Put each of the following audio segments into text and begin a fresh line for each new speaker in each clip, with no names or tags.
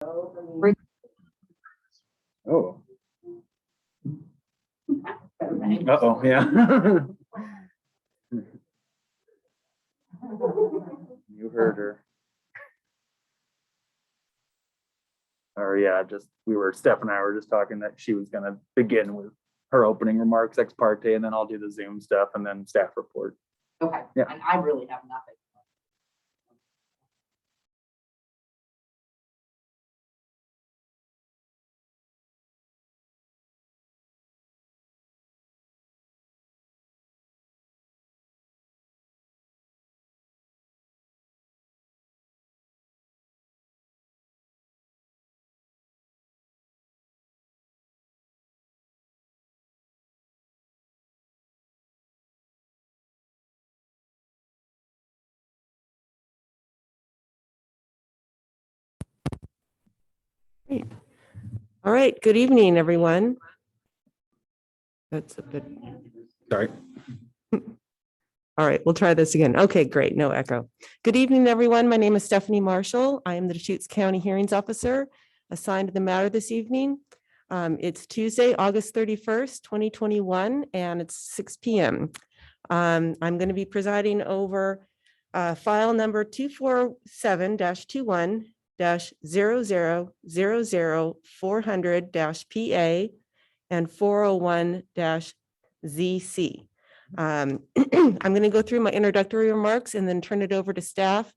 Oh. Uh-oh, yeah. You heard her. Or yeah, Steph and I were just talking that she was gonna begin with her opening remarks ex parte, and then I'll do the Zoom stuff and then staff report.
Okay,
Yeah.
and I really have nothing.
Great. All right. Good evening, everyone. That's a bit.
Sorry.
All right. We'll try this again. Okay, great. No echo. Good evening, everyone. My name is Stephanie Marshall. I am the Deschutes County Hearings Officer assigned to the matter this evening. It's Tuesday, August 31st, 2021, and it's 6 p.m. I'm going to be presiding over file number 247-21-0000-400-PA and 401-ZC. I'm going to go through my introductory remarks and then turn it over to staff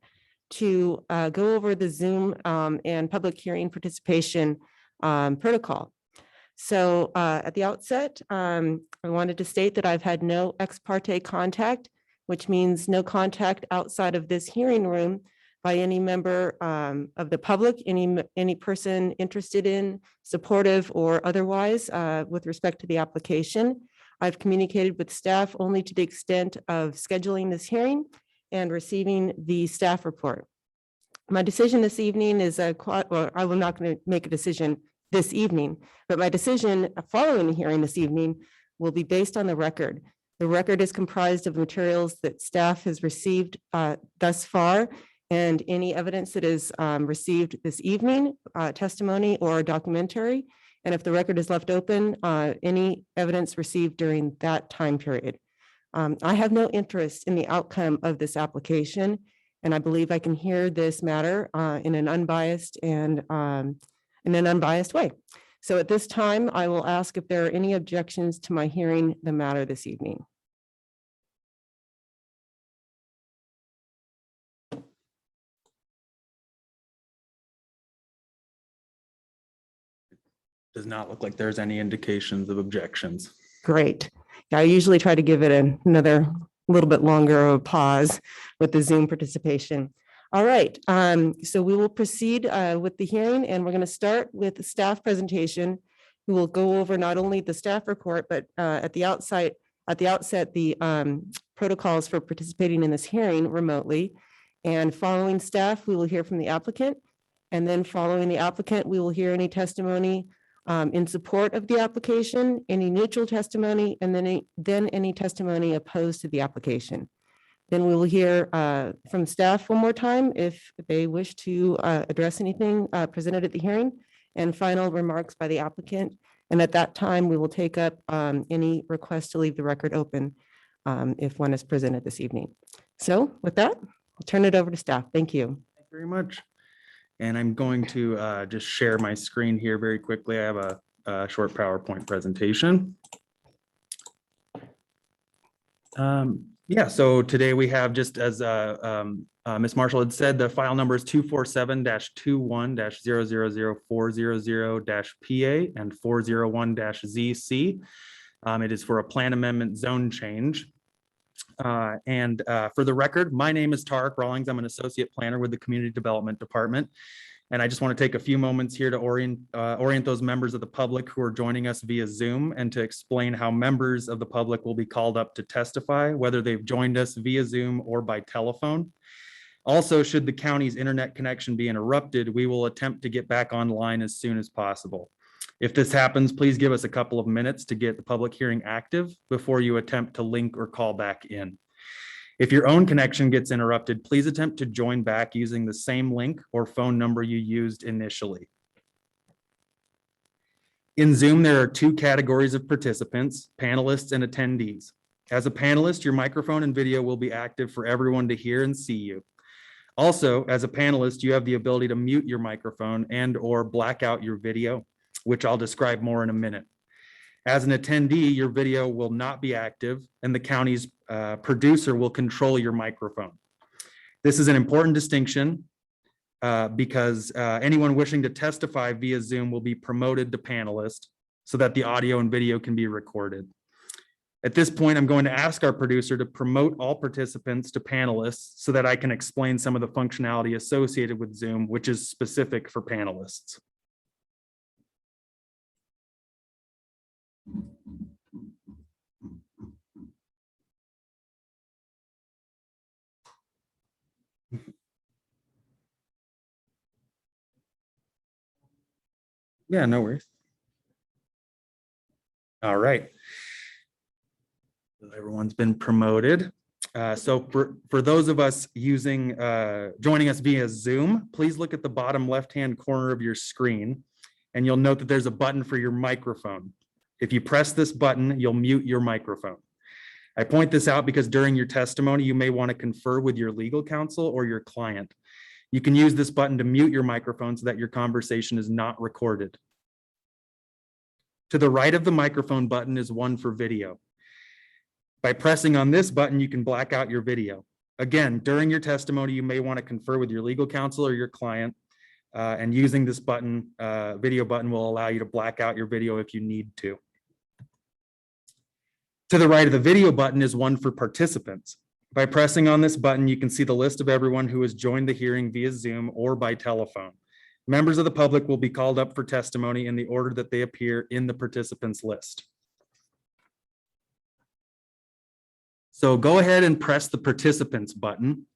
to go over the Zoom and public hearing participation protocol. So at the outset, I wanted to state that I've had no ex parte contact, which means no contact outside of this hearing room by any member of the public, any person interested in, supportive or otherwise with respect to the application. I've communicated with staff only to the extent of scheduling this hearing and receiving the staff report. My decision this evening is well, I will not going to make a decision this evening, but my decision following the hearing this evening will be based on the record. The record is comprised of materials that staff has received thus far, and any evidence that is received this evening, testimony or documentary. And if the record is left open, any evidence received during that time period. I have no interest in the outcome of this application, and I believe I can hear this matter in an unbiased way. So at this time, I will ask if there are any objections to my hearing the matter this evening.
Does not look like there's any indications of objections.
Great. Yeah, I usually try to give it another little bit longer of a pause with the Zoom participation. All right, so we will proceed with the hearing, and we're going to start with the staff presentation. We will go over not only the staff report, but at the outset, the protocols for participating in this hearing remotely. And following staff, we will hear from the applicant. And then following the applicant, we will hear any testimony in support of the application, any neutral testimony, and then any testimony opposed to the application. Then we will hear from staff one more time if they wish to address anything presented at the hearing, and final remarks by the applicant. And at that time, we will take up any request to leave the record open if one is presented this evening. So with that, I'll turn it over to staff. Thank you.
Thank you very much. And I'm going to just share my screen here very quickly. I have a short PowerPoint presentation. Yeah, so today we have, just as Ms. Marshall had said, the file number is 247-21-000400-PA and 401-ZC. It is for a plan amendment zone change. For the record, my name is Tarek Rawlings. I'm an associate planner with the Community Development Department. And I just want to take a few moments here to orient those members of the public who are joining us via Zoom, and to explain how members of the public will be called up to testify, whether they've joined us via Zoom or by telephone. Also, should the county's internet connection be interrupted, we will attempt to get back online as soon as possible. If this happens, please give us a couple of minutes to get the public hearing active before you attempt to link or call back in. If your own connection gets interrupted, please attempt to join back using the same link or phone number you used initially. In Zoom, there are two categories of participants, panelists and attendees. As a panelist, your microphone and video will be active for everyone to hear and see you. Also, as a panelist, you have the ability to mute your microphone and/or black out your video, which I'll describe more in a minute. As an attendee, your video will not be active and the county's producer will control your microphone. This is an important distinction because anyone wishing to testify via Zoom will be promoted to panelist so that the audio and video can be recorded. At this point, I'm going to ask our producer to promote all participants to panelists so that I can explain some of the functionality associated with Zoom, which is specific for panelists. Yeah, no worries. All right. Everyone's been promoted. So for those of us joining us via Zoom, please look at the bottom left-hand corner of your screen and you'll note that there's a button for your microphone. If you press this button, you'll mute your microphone. I point this out because during your testimony, you may want to confer with your legal counsel or your client. You can use this button to mute your microphone so that your conversation is not recorded. To the right of the microphone button is one for video. By pressing on this button, you can black out your video. Again, during your testimony, you may want to confer with your legal counsel or your client, and using this button, video button, will allow you to black out your video if you need to. To the right of the video button is one for participants. By pressing on this button, you can see the list of everyone who has joined the hearing via Zoom or by telephone. Members of the public will be called up for testimony in the order that they appear in the participants list. So go ahead and press the participants button.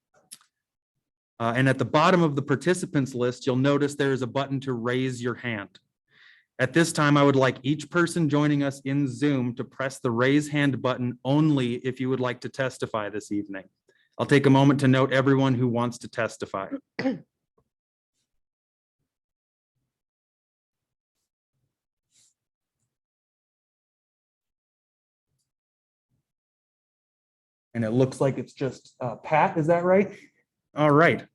And at the bottom of the participants list, you'll notice there is a button to raise your hand. At this time, I would like each person joining us in Zoom to press the raise hand button only if you would like to testify this evening. I'll take a moment to note everyone who wants to testify. And it looks like it's just Pat, is that right? All right.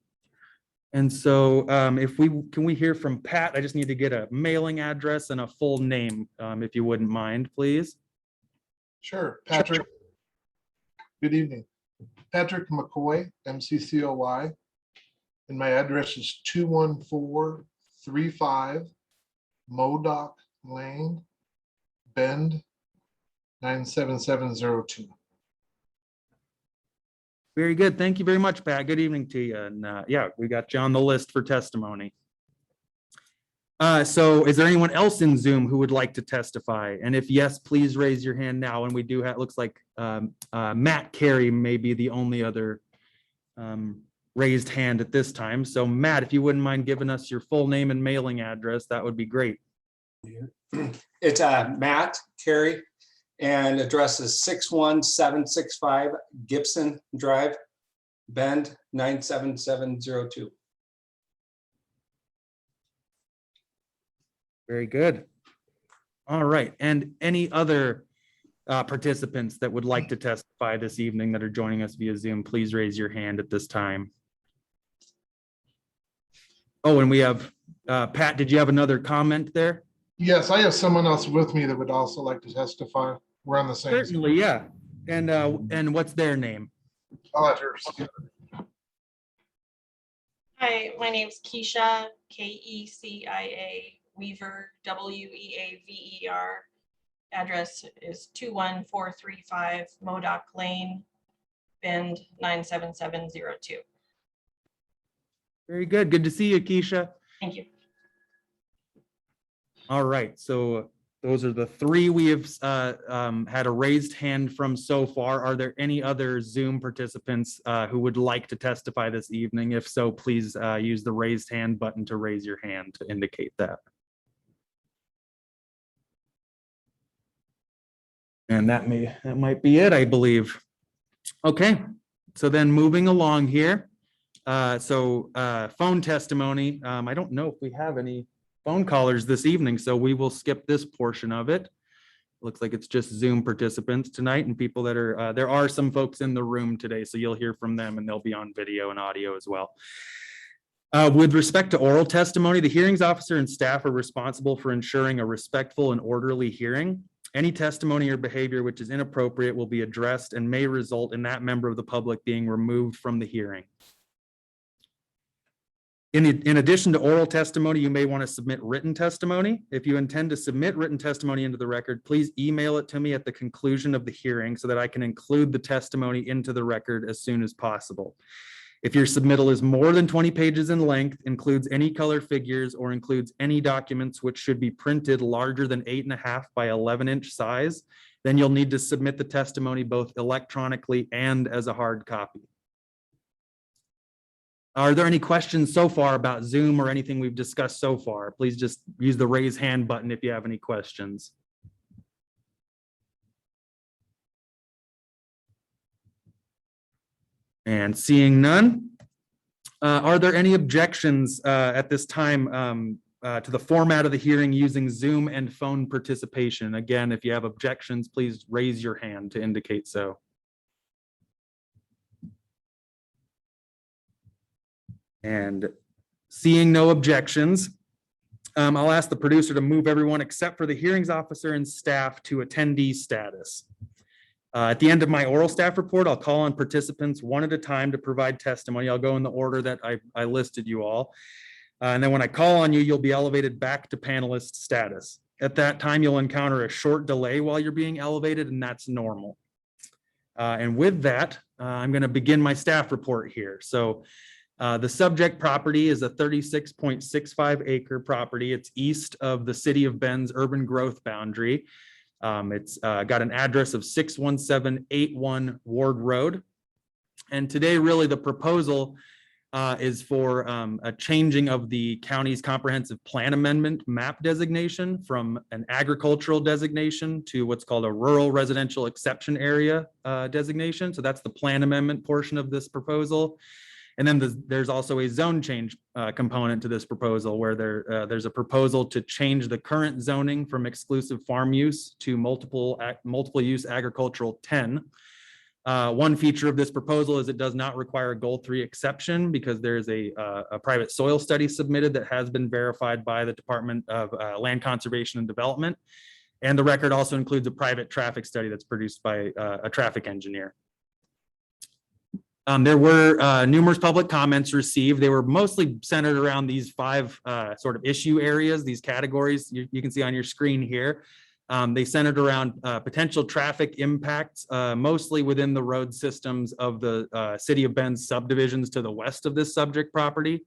And so can we hear from Pat? I just need to get a mailing address and a full name, if you wouldn't mind, please.
Sure, Patrick. Good evening. Patrick McCoy, MCCOY. And my address is 21435 Modoc Lane, Bend, 97702.
Very good. Thank you very much, Pat. Good evening to you. And yeah, we got you on the list for testimony. So is there anyone else in Zoom who would like to testify? And if yes, please raise your hand now. And we do have, looks like Matt Carey may be the only other raised hand at this time. So Matt, if you wouldn't mind giving us your full name and mailing address, that would be great.
It's Matt Carey, and address is 61765 Gibson Drive, Bend, 97702.
Very good. All right. And any other participants that would like to testify this evening that are joining us via Zoom, please raise your hand at this time. Oh, and we have, Pat, did you have another comment there?
Yes, I have someone else with me that would also like to testify. We're on the same.
Certainly, yeah. And what's their name?
I'll let her.
Hi, my name's Keisha, Kecia Weaver, Weaver. Address is 21435 Modoc Lane, Bend, 97702.
Very good. Good to see you, Keisha.
Thank you.
All right. So those are the three we have had a raised hand from so far. Are there any other Zoom participants who would like to testify this evening? If so, please use the raised hand button to raise your hand to indicate that. And that might be it, I believe. Okay, So then moving along here. Phone testimony. I don't know if we have any phone callers this evening, so we will skip this portion of it. Looks like it's just Zoom participants tonight and people that are, there are some folks in the room today, so you'll hear from them and they'll be on video and audio as well. With respect to oral testimony, the hearings officer and staff are responsible for ensuring a respectful and orderly hearing. Any testimony or behavior which is inappropriate will be addressed and may result in that member of the public being removed from the hearing. In addition to oral testimony, you may want to submit written testimony. If you intend to submit written testimony into the record, please email it to me at the conclusion of the hearing so that I can include the testimony into the record as soon as possible. If your submittal is more than 20 pages in length, includes any color figures, or includes any documents which should be printed larger than 8.5 by 11-inch size, then you'll need to submit the testimony both electronically and as a hard copy. Are there any questions so far about Zoom or anything we've discussed so far? Please just use the raise hand button if you have any questions. And seeing none, are there any objections at this time to the format of the hearing using Zoom and phone participation? Again, if you have objections, please raise your hand to indicate so. And seeing no objections, I'll ask the producer to move everyone except for the hearings officer and staff to attendee status. At the end of my oral staff report, I'll call on participants one at a time to provide testimony. I'll go in the order that I listed you all. And then when I call on you, you'll be elevated back to panelist status. At that time, you'll encounter a short delay while you're being elevated, and that's normal. And with that, I'm going to begin my staff report here. So the subject property is a 36.65 acre property. It's east of the City of Bend's urban growth boundary. It's got an address of 61781 Ward Road. And today, really, the proposal is for a changing of the county's comprehensive plan amendment map designation from an agricultural designation to what's called a rural residential exception area designation. So that's the plan amendment portion of this proposal. And then there's also a zone change component to this proposal where there's a proposal to change the current zoning from exclusive farm use to multiple use agricultural 10. One feature of this proposal is it does not require a goal 3 exception because there's a private soil study submitted that has been verified by the Department of Land Conservation and Development. And the record also includes a private traffic study that's produced by a traffic engineer. There were numerous public comments received. They were mostly centered around these 5 sort of issue areas, these categories you can see on your screen here. They centered around potential traffic impacts, mostly within the road systems of the City of Bend's subdivisions to the west of this subject property.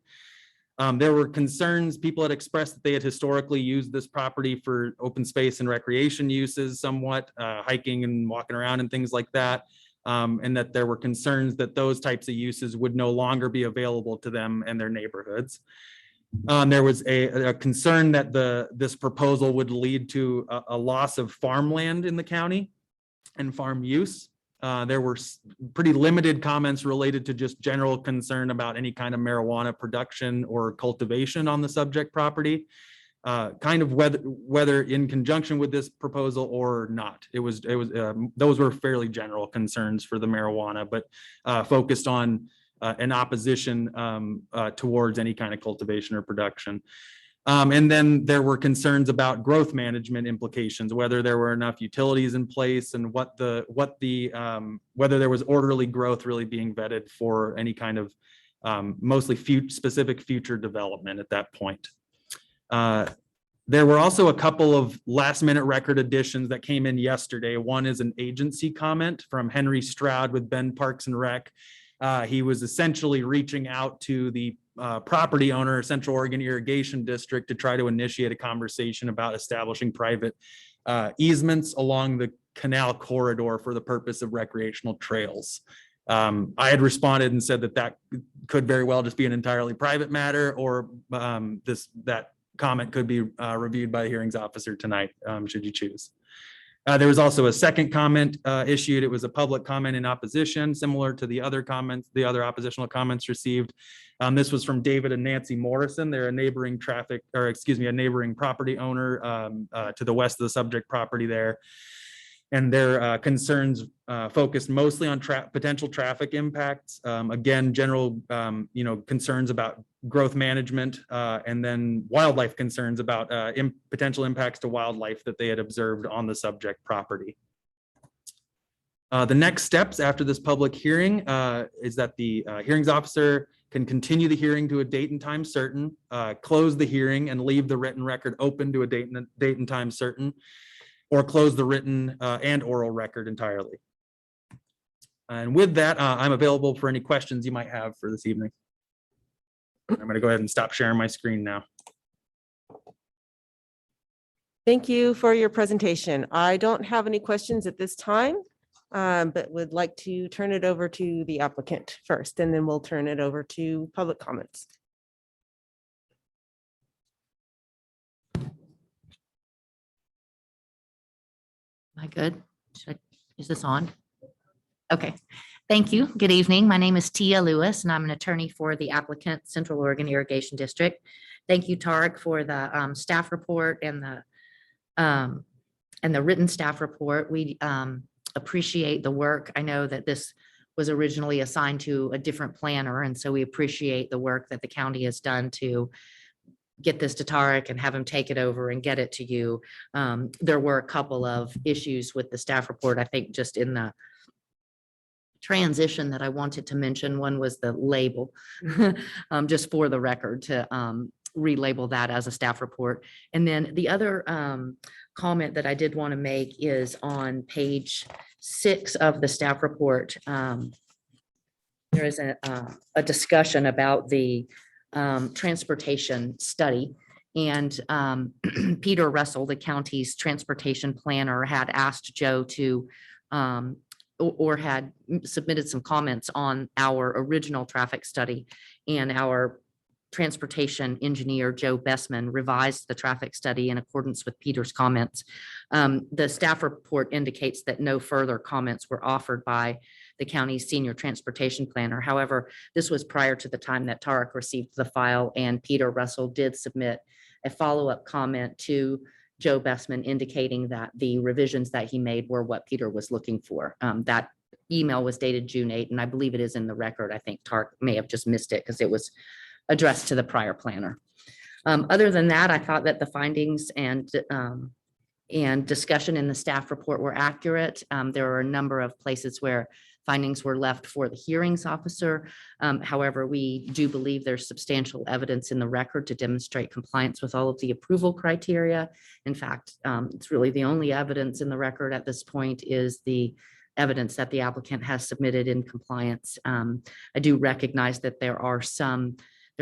There were concerns. People had expressed that they had historically used this property for open space and recreation uses somewhat, hiking and walking around and things like that. And that there were concerns that those types of uses would no longer be available to them and their neighborhoods. There was a concern that this proposal would lead to a loss of farmland in the county and farm use. There were pretty limited comments related to just general concern about any kind of marijuana production or cultivation on the subject property. Kind of whether in conjunction with this proposal or not. Those were fairly general concerns for the marijuana, but focused on an opposition towards any kind of cultivation or production. And then there were concerns about growth management implications, whether there were enough utilities in place and whether there was orderly growth really being vetted for any kind of mostly specific future development at that point. There were also a couple of last minute record additions that came in yesterday. One is an agency comment from Henry Stroud with Bend Parks and Rec. He was essentially reaching out to the property owner, Central Oregon Irrigation District, to try to initiate a conversation about establishing private easements along the canal corridor for the purpose of recreational trails. I had responded and said that could very well just be an entirely private matter, or that comment could be reviewed by the hearings officer tonight, should you choose. There was also a second comment issued. It was a public comment in opposition, similar to the other comments, the other oppositional comments received. This was from David and Nancy Morrison. They're a neighboring a neighboring property owner to the west of the subject property there. And their concerns focused mostly on potential traffic impacts. Again, general, concerns about growth management, and then wildlife concerns about potential impacts to wildlife that they had observed on the subject property. The next steps after this public hearing is that the hearings officer can continue the hearing to a date and time certain, close the hearing and leave the written record open to a date and time certain, or close the written and oral record entirely. And with that, I'm available for any questions you might have for this evening. I'm going to go ahead and stop sharing my screen now.
Thank you for your presentation. I don't have any questions at this time, but would like to turn it over to the applicant first, and then we'll turn it over to public comments.
Am I good? Is this on? Okay, thank you. Good evening. My name is Tia Lewis, and I'm an attorney for the applicant, Central Oregon Irrigation District. Thank you, Tarek, for the staff report and the written staff report. We appreciate the work. I know that this was originally assigned to a different planner, and so we appreciate the work that the county has done to get this to Tarek and have him take it over and get it to you. There were a couple of issues with the staff report, I think, just in the transition that I wanted to mention. One was the label, just for the record, to relabel that as a staff report. And then the other comment that I did want to make is on page 6 of the staff report. There is a discussion about the transportation study, and Peter Russell, the county's transportation planner, had asked Joe to or had submitted some comments on our original traffic study, and our transportation engineer, Joe Bessman, revised the traffic study in accordance with Peter's comments. The staff report indicates that no further comments were offered by the county's senior transportation planner. However, this was prior to the time that Tarek received the file, and Peter Russell did submit a follow-up comment to Joe Bessman indicating that the revisions that he made were what Peter was looking for. That email was dated June 8, and I believe it is in the record. I think Tarek may have just missed it because it was addressed to the prior planner. Other than that, I thought that the findings and discussion in the staff report were accurate. There were a number of places where findings were left for the hearings officer. However, we do believe there's substantial evidence in the record to demonstrate compliance with all of the approval criteria. In fact, it's really the only evidence in the record at this point is the evidence that the applicant has submitted in compliance. I do recognize that there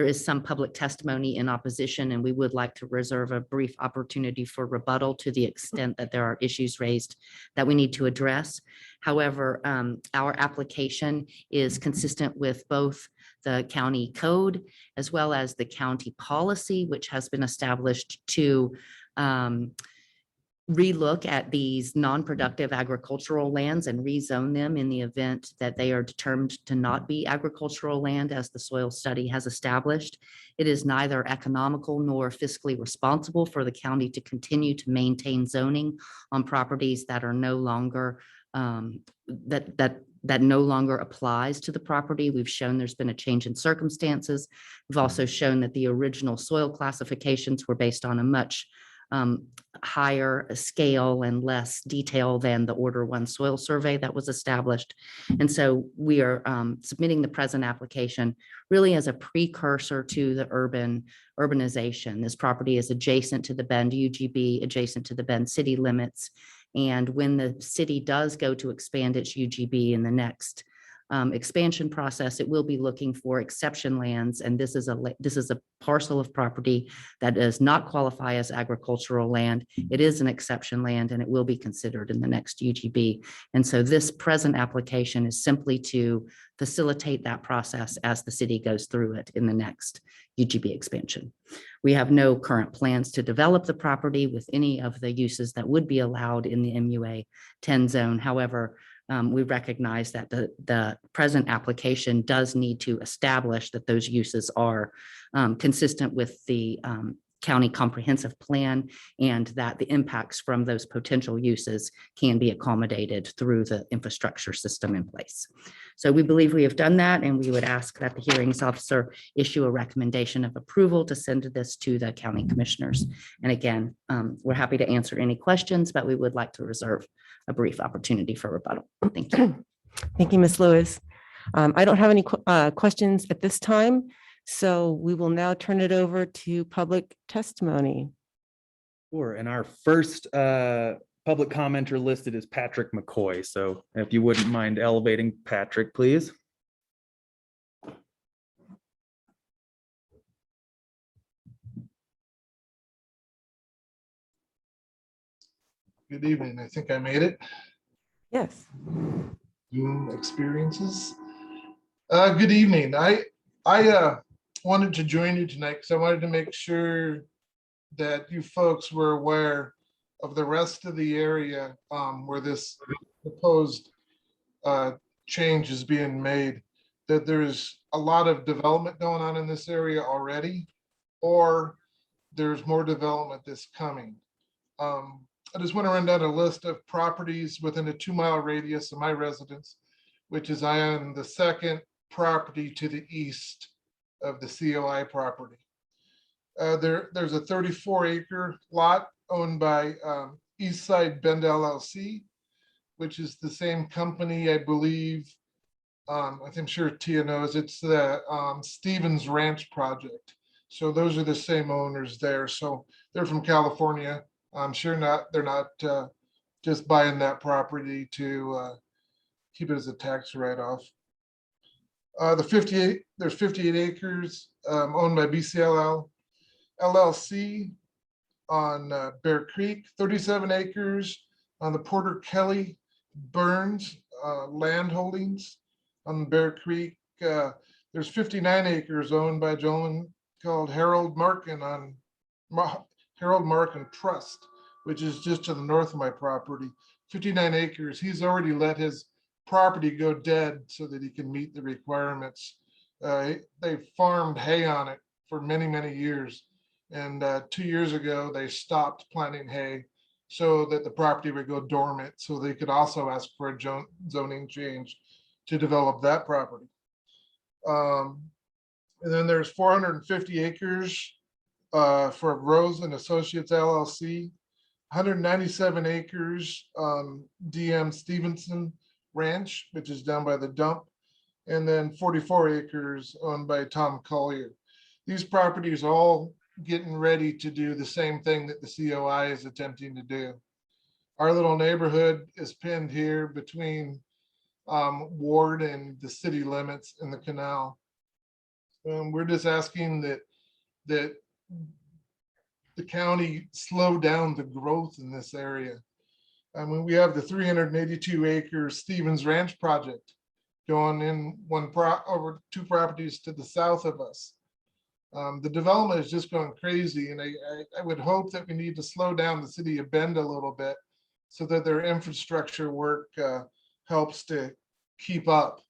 is some public testimony in opposition, and we would like to reserve a brief opportunity for rebuttal to the extent that there are issues raised that we need to address. However, our application is consistent with both the county code as well as the county policy, which has been established to relook at these non-productive agricultural lands and rezone them in the event that they are determined to not be agricultural land, as the soil study has established. It is neither economical nor fiscally responsible for the county to continue to maintain zoning on properties that are no longer that no longer applies to the property. We've shown there's been a change in circumstances. We've also shown that the original soil classifications were based on a much higher scale and less detail than the Order 1 soil survey that was established. And so we are submitting the present application really as a precursor to the urbanization. This property is adjacent to the Bend UGB, adjacent to the Bend city limits. And when the city does go to expand its UGB in the next expansion process, it will be looking for exception lands. And this is a parcel of property that does not qualify as agricultural land. It is an exception land and it will be considered in the next UGB. And so this present application is simply to facilitate that process as the city goes through it in the next UGB expansion. We have no current plans to develop the property with any of the uses that would be allowed in the MUA 10 zone. However, we recognize that the present application does need to establish that those uses are consistent with the county comprehensive plan and that the impacts from those potential uses can be accommodated through the infrastructure system in place. So we believe we have done that, and we would ask that the hearings officer issue a recommendation of approval to send this to the county commissioners. And again, we're happy to answer any questions, but we would like to reserve a brief opportunity for rebuttal. Thank you.
Thank you, Ms. Lewis. I don't have any questions at this time, so we will now turn it over to public testimony.
Sure. And our first public commenter listed is Patrick McCoy. So if you wouldn't mind elevating Patrick, please.
Good evening. I think I made it.
Yes.
Zoom experiences. Good evening. I wanted to join you tonight because I wanted to make sure that you folks were aware of the rest of the area where this proposed change is being made, that there's a lot of development going on in this area already, or there's more development that's coming. I just want to run down a list of properties within a 2-mile radius of my residence, which is I own the second property to the east of the COI property. There's a 34-acre lot owned by Eastside Bend LLC, which is the same company, I believe. I'm sure Tia knows, it's the Stevens Ranch project. So those are the same owners there. So they're from California. I'm sure they're not just buying that property to keep it as a tax write-off. There's 58 acres owned by BCLL LLC on Bear Creek, 37 acres on the Porter Kelly Burns land holdings on Bear Creek. There's 59 acres owned by a gentleman called Harold Markin on Harold Markin Trust, which is just to the north of my property. 59 acres. He's already let his property go dead so that he can meet the requirements. They farmed hay on it for many, many years. And 2 years ago, they stopped planting hay so that the property would go dormant, so they could also ask for a zoning change to develop that property. And then there's 450 acres for Rose and Associates LLC, 197 acres DM Stevenson Ranch, which is down by the dump, and then 44 acres owned by Tom Collier. These properties are all getting ready to do the same thing that the COI is attempting to do. Our little neighborhood is pinned here between Ward and the city limits in the canal. We're just asking that the county slow down the growth in this area. I mean, we have the 382 acre Stevens Ranch project going in over 2 properties to the south of us. The development is just going crazy, and I would hope that we need to slow down the city of Bend a little bit so that their infrastructure work helps to keep up.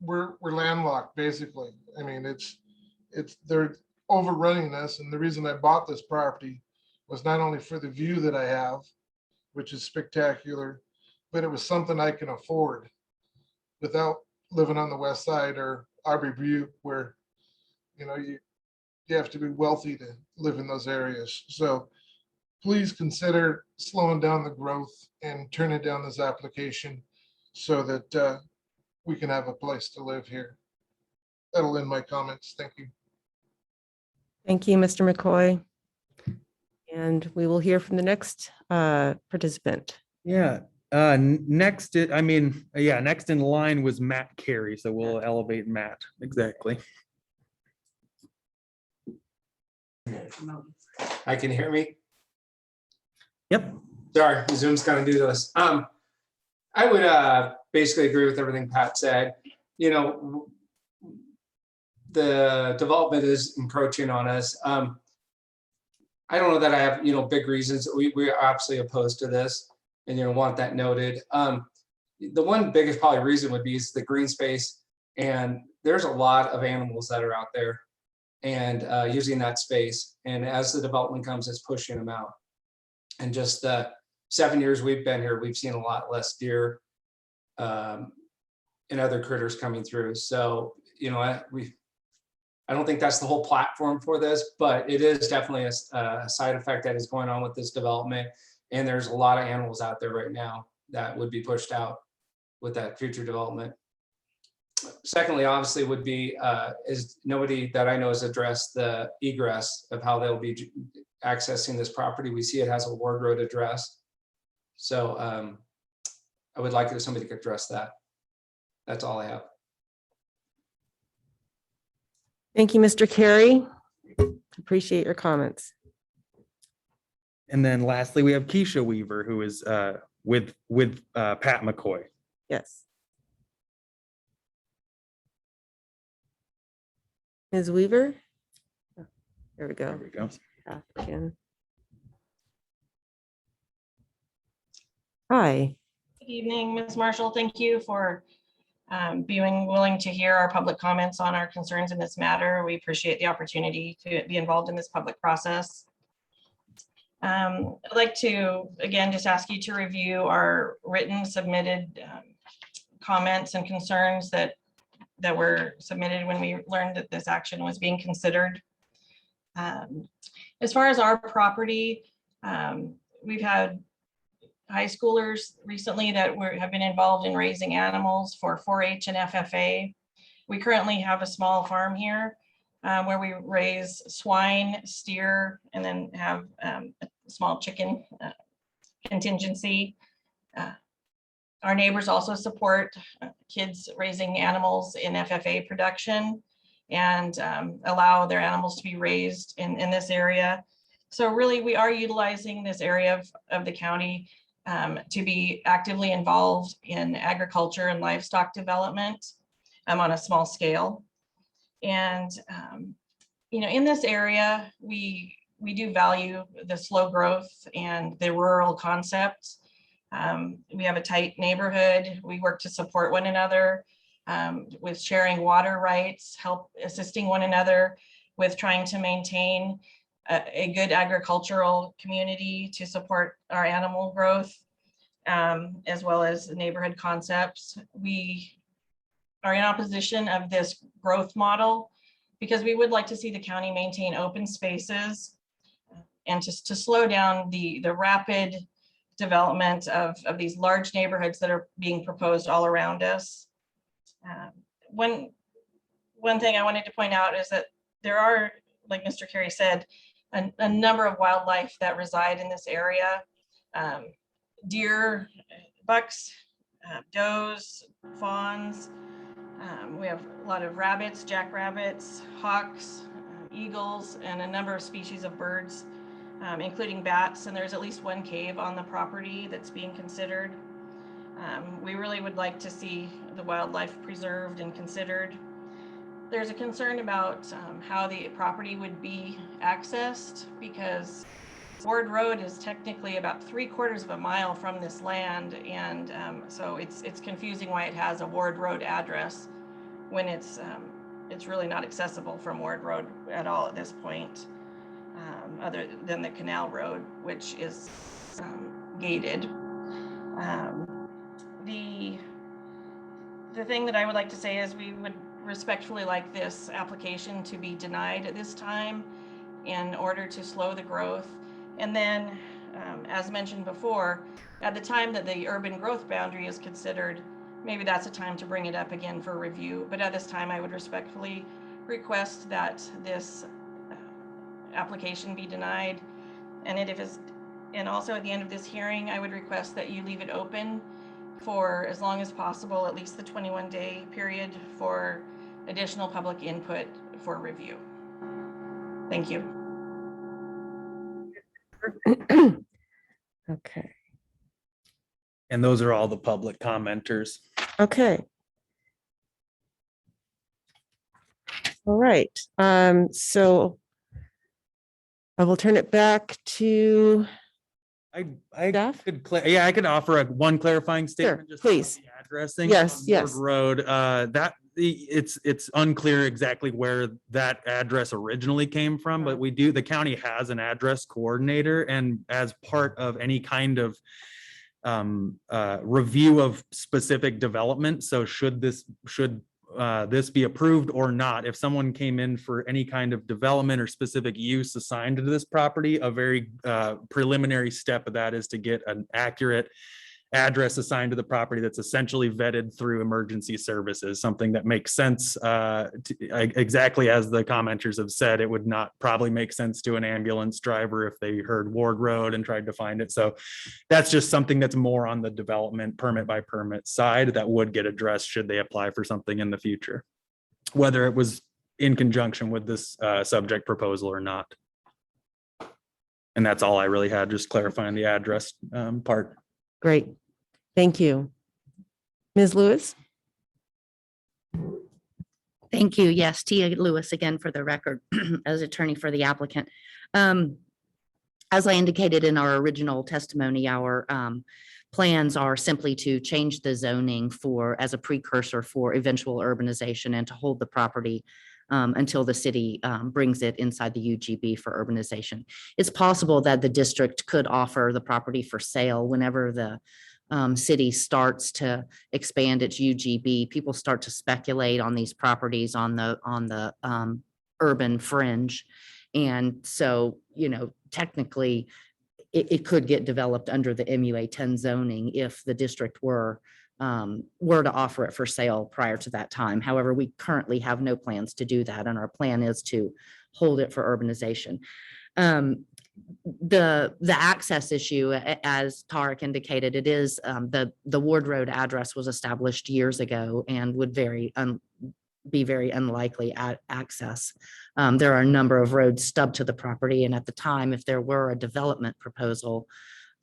We're landlocked, basically. I mean, they're overrunning us, and the reason I bought this property was not only for the view that I have, which is spectacular, but it was something I can afford without living on the west side or Aubrey Butte, where you have to be wealthy to live in those areas. So please consider slowing down the growth and turning down this application so that we can have a place to live here. That'll end my comments. Thank you.
Thank you, Mr. McCoy. And we will hear from the next participant.
Yeah, Next, next in line was Matt Carey, so we'll elevate Matt, exactly.
I can hear me.
Yep.
Sorry, Zoom's gonna do this. I would basically agree with everything Pat said. You know, the development is encroaching on us. I don't know that I have, big reasons. We are absolutely opposed to this and, want that noted. The one biggest probably reason would be is the green space. And there's a lot of animals that are out there and using that space. And as the development comes, it's pushing them out. And just the 7 years we've been here, we've seen a lot less deer and other critters coming through. So, I don't think that's the whole platform for this, but it is definitely a side effect that is going on with this development. And there's a lot of animals out there right now that would be pushed out with that future development. Secondly, obviously would be, is nobody that I know has addressed the egress of how they'll be accessing this property. We see it has a Ward Road address. So I would like if somebody could address that. That's all I have.
Thank you, Mr. Carey. Appreciate your comments.
And then lastly, we have Keisha Weaver, who is with Pat McCoy.
Yes. Ms. Weaver? There we
There
go.
we go.
Again. Hi.
Good evening, Ms. Marshall. Thank you for being willing to hear our public comments on our concerns in this matter. We appreciate the opportunity to be involved in this public process. I'd like to, again, just ask you to review our written submitted comments and concerns that were submitted when we learned that this action was being considered. As far as our property, we've had high schoolers recently that have been involved in raising animals for 4-H and FFA. We currently have a small farm here where we raise swine, steer, and then have a small chicken contingency. Our neighbors also support kids raising animals in FFA production and allow their animals to be raised in this area. So really, we are utilizing this area of the county to be actively involved in agriculture and livestock development on a small scale. And, in this area, we do value the slow growth and the rural concept. We have a tight neighborhood. We work to support one another with sharing water rights, assisting one another with trying to maintain a good agricultural community to support our animal growth, as well as the neighborhood concepts. We are in opposition of this growth model because we would like to see the county maintain open spaces and just to slow down the rapid development of these large neighborhoods that are being proposed all around us. One thing I wanted to point out is that there are, like Mr. Carey said, a number of wildlife that reside in this area. Deer, bucks, does, fawns. We have a lot of rabbits, jackrabbits, hawks, eagles, and a number of species of birds, including bats. And there's at least one cave on the property that's being considered. We really would like to see the wildlife preserved and considered. There's a concern about how the property would be accessed because Ward Road is technically about 3/4 of a mile from this land. And so it's confusing why it has a Ward Road address when it's really not accessible from Ward Road at all at this point, other than the Canal Road, which is gated. The thing that I would like to say is we would respectfully like this application to be denied at this time in order to slow the growth. And then, as mentioned before, at the time that the urban growth boundary is considered, maybe that's a time to bring it up again for review. But at this time, I would respectfully request that this application be denied. And And also at the end of this hearing, I would request that you leave it open for as long as possible, at least the 21-day period, for additional public input for review. Thank you.
Okay,
And those are all the public commenters.
okay. All right, so I will turn it back to
I
staff.
could, I could offer one clarifying statement. Just about
please.
the Addressing.
Yes,
on
yes.
Ward Road, it's unclear exactly where that address originally came from, but the county has an address coordinator, and as part of any kind of review of specific development. So should this be approved or not, if someone came in for any kind of development or specific use assigned to this property, a very preliminary step of that is to get an accurate address assigned to the property that's essentially vetted through emergency services, something that makes sense. Exactly as the commenters have said, it would not probably make sense to an ambulance driver if they heard Ward Road and tried to find it. So that's just something that's more on the development permit by permit side that would get addressed should they apply for something in the future, whether it was in conjunction with this subject proposal or not. And that's all I really had, just clarifying the address part.
Great, thank you. Ms. Lewis?
Thank you. Yes, Tia Lewis again for the record as attorney for the applicant. As I indicated in our original testimony, our plans are simply to change the zoning as a precursor for eventual urbanization and to hold the property until the city brings it inside the UGB for urbanization. It's possible that the district could offer the property for sale whenever the city starts to expand its UGB. People start to speculate on these properties on the urban fringe. And so, technically, it could get developed under the MUA 10 zoning if the district were to offer it for sale prior to that time. However, we currently have no plans to do that, and our plan is to hold it for urbanization. The access issue, as Tarek indicated, it is the Ward Road address was established years ago and would be very unlikely access. There are a number of roads stubbed to the property, and at the time, if there were a development proposal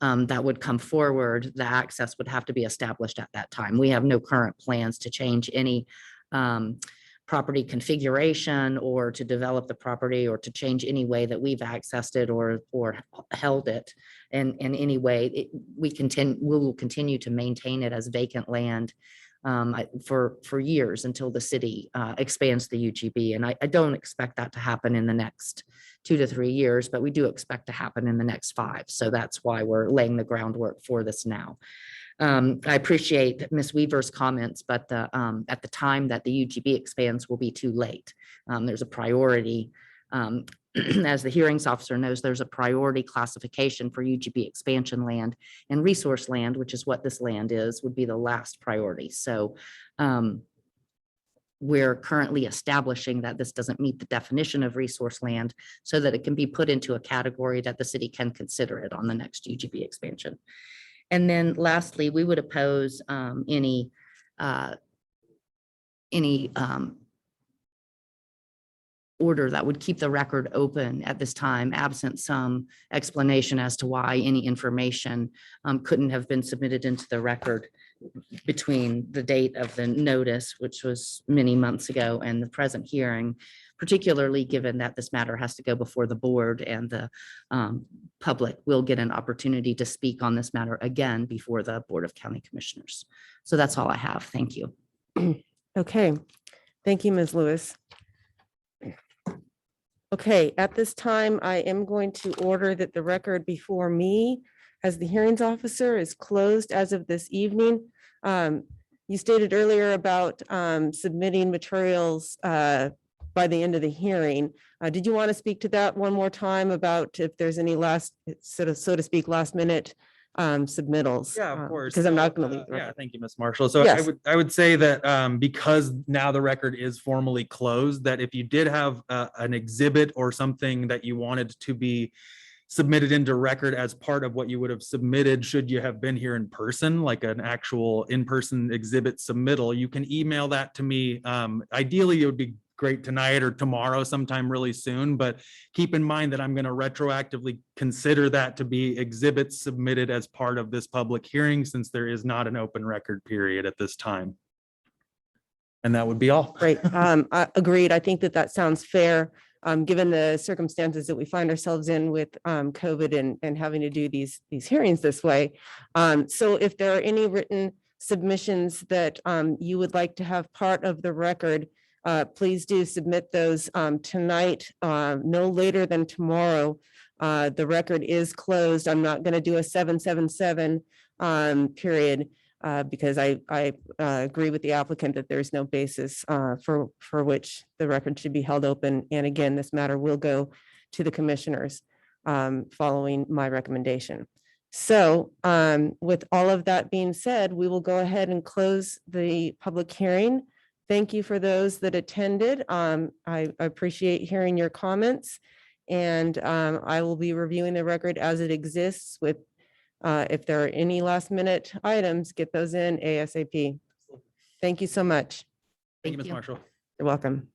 that would come forward, the access would have to be established at that time. We have no current plans to change any property configuration or to develop the property or to change any way that we've accessed it or held it in any way. We will continue to maintain it as vacant land for years until the city expands the UGB. And I don't expect that to happen in the next 2 to 3 years, but we do expect to happen in the next 5. So that's why we're laying the groundwork for this now. I appreciate Ms. Weaver's comments, but at the time that the UGB expands will be too late. There's a priority. As the hearings officer knows, there's a priority classification for UGB expansion land, and resource land, which is what this land is, would be the last priority. So we're currently establishing that this doesn't meet the definition of resource land so that it can be put into a category that the city can consider it on the next UGB expansion. And then lastly, we would oppose any order that would keep the record open at this time, absent some explanation as to why any information couldn't have been submitted into the record between the date of the notice, which was many months ago, and the present hearing, particularly given that this matter has to go before the board and the public will get an opportunity to speak on this matter again before the Board of County Commissioners. So that's all I have. Thank you.
Okay, thank you, Ms. Lewis. Okay, at this time, I am going to order that the record before me as the hearings officer is closed as of this evening. You stated earlier about submitting materials by the end of the hearing. Did you want to speak to that one more time about if there's any last, so to speak, last minute submittals?
Yeah, of course.
Because I'm
So,
not going to leave. the
yeah,
record.
thank you, Ms. Marshall. So
Yes.
I would say that because now the record is formally closed, that if you did have an exhibit or something that you wanted to be submitted into record as part of what you would have submitted should you have been here in person, like an actual in-person exhibit submittal, you can email that to me. Ideally, it would be great tonight or tomorrow, sometime really soon, but keep in mind that I'm going to retroactively consider that to be exhibits submitted as part of this public hearing, since there is not an open record period at this time. And that would be all.
Great. Agreed. I think that that sounds fair, given the circumstances that we find ourselves in with COVID and having to do these hearings this way. So if there are any written submissions that you would like to have part of the record, please do submit those tonight, no later than tomorrow. The record is closed. I'm not going to do a 777 period. Because I agree with the applicant that there's no basis for which the record should be held open. And again, this matter will go to the commissioners following my recommendation. So with all of that being said, we will go ahead and close the public hearing. Thank you for those that attended. I appreciate hearing your comments, and I will be reviewing the record as it exists with if there are any last minute items, get those in ASAP. Thank you so much.
Thank you, Ms. Marshall.
You're welcome.